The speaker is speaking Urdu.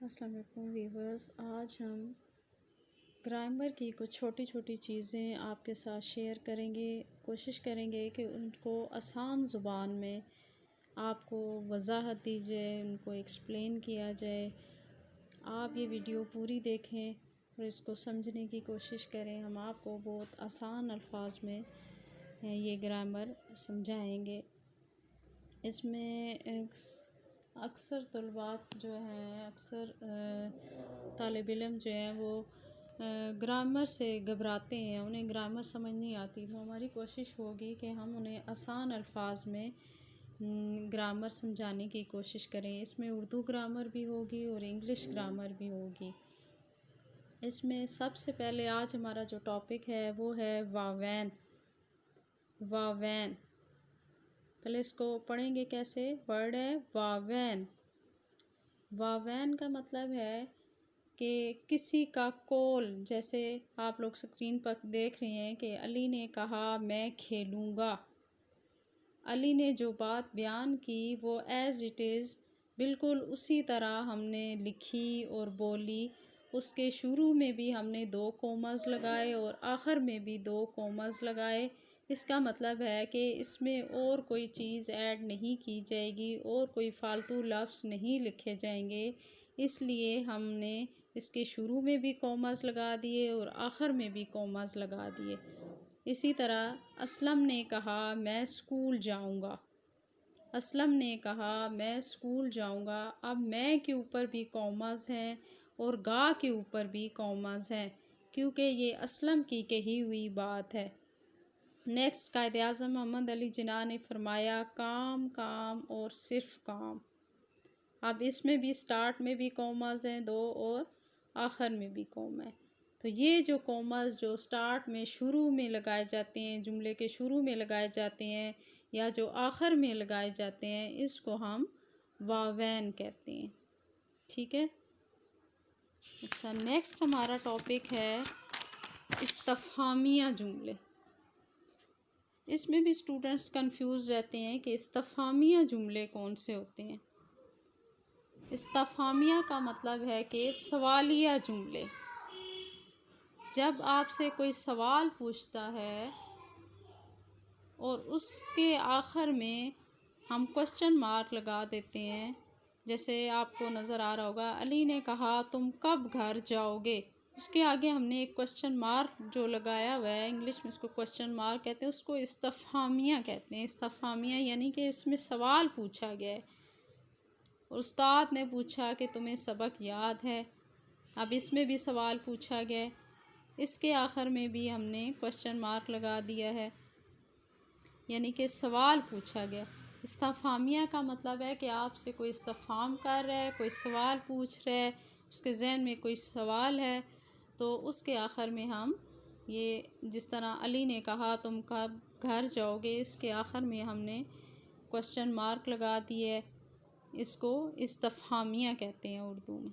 السلام علیکم ویورز، آج ہم گرامر کی کچھ چھوٹی چھوٹی چیزیں آپ کے ساتھ شیئر کریں گے. کوشش کریں گے کہ ان کو آسان زبان میں آپ کو وضاحت دی جائے، ان کو ایکسپلین کیا جائے. آپ یہ ویڈیو پوری دیکھیں اور اس کو سمجھنے کی کوشش کریں. ہم آپ کو بہت آسان الفاظ میں یہ گرامر سمجھائیں گے. اس میں اکثر طلباء جو ہیں، اکثر طالب علم جو ہیں وہ گرامر سے گھبراتے ہیں، انہیں گرامر سمجھ نہیں آتی. تو ہماری کوشش ہوگی کہ ہم انہیں آسان الفاظ میں گرامر سمجھانے کی کوشش کریں. اس میں اردو گرامر بھی ہوگی اور انگلش گرامر بھی ہوگی. اس میں سب سے پہلے آج ہمارا جو ٹاپک ہے وہ ہے واوین. واوین پہلے اس کو پڑھیں گے کیسے. ورڈ ہے واوین. واوین کا مطلب ہے کہ کسی کا قول، جیسے آپ لوگ سکرین پر دیکھ رہے ہیں کہ علی نے کہا میں کھیلوں گا. علی نے جو بات بیان کی وہ ایز اٹ از بالکل اسی طرح ہم نے لکھی اور بولی. اس کے شروع میں بھی ہم نے 2 کوماز لگائے اور آخر میں بھی 2 کوماز لگائے. اس کا مطلب ہے کہ اس میں اور کوئی چیز ایڈ نہیں کی جائے گی اور کوئی فالتو لفظ نہیں لکھے جائیں گے. اس لیے ہم نے اس کے شروع میں بھی کوماز لگا دیے اور آخر میں بھی کوماز لگا دیے. اسی طرح اسلم نے کہا میں اسکول جاؤں گا. اسلم نے کہا میں اسکول جاؤں گا. اب میں کے اوپر بھی کوماز ہیں اور گا کے اوپر بھی کوماز ہیں کیونکہ یہ اسلم کی کہی ہوئی بات ہے. نیکسٹ قائد اعظم محمد علی جناح نے فرمایا کام کام اور صرف کام. اب اس میں بھی سٹارٹ میں بھی کوماز ہیں 2 اور آخر میں بھی کوما ہے. تو یہ جو کوماز جو سٹارٹ میں شروع میں لگائے جاتے ہیں، جملے کے شروع میں لگائے جاتے ہیں یا جو آخر میں لگائے جاتے ہیں، اس کو ہم واوین کہتے ہیں. ٹھیک ہے. اچھا، نیکسٹ ہمارا ٹاپک ہے استفہامیہ جملے. اس میں بھی اسٹوڈنٹس کنفیوز رہتے ہیں کہ استفہامیہ جملے کون سے ہوتے ہیں. استفہامیہ کا مطلب ہے کہ سوالیہ جملے. جب آپ سے کوئی سوال پوچھتا ہے اور اس کے آخر میں ہم کوسچن مارک لگا دیتے ہیں، جیسے آپ کو نظر آ رہا ہوگا علی نے کہا تم کب گھر جاؤ گے. اس کے آگے ہم نے ایک کوسچن مارک جو لگایا ہوا ہے، انگلش میں اس کو کوسچن مارک کہتے ہیں، اس کو استفہامیہ کہتے ہیں. استفہامیہ یعنی کہ اس میں سوال پوچھا گیا ہے. استاد نے پوچھا کہ تمہیں سبق یاد ہے. اب اس میں بھی سوال پوچھا گیا ہے، اس کے آخر میں بھی ہم نے کوسچن مارک لگا دیا ہے، یعنی کہ سوال پوچھا گیا. استفہامیہ کا مطلب ہے کہ آپ سے کوئی استفہام کر رہا ہے، کوئی سوال پوچھ رہا ہے، اس کے ذہن میں کوئی سوال ہے، تو اس کے آخر میں ہم یہ جس طرح علی نے کہا تم کب گھر جاؤ گے، اس کے آخر میں ہم نے کوسچن مارک لگا دیے. اس کو استفہامیہ کہتے ہیں اردو میں.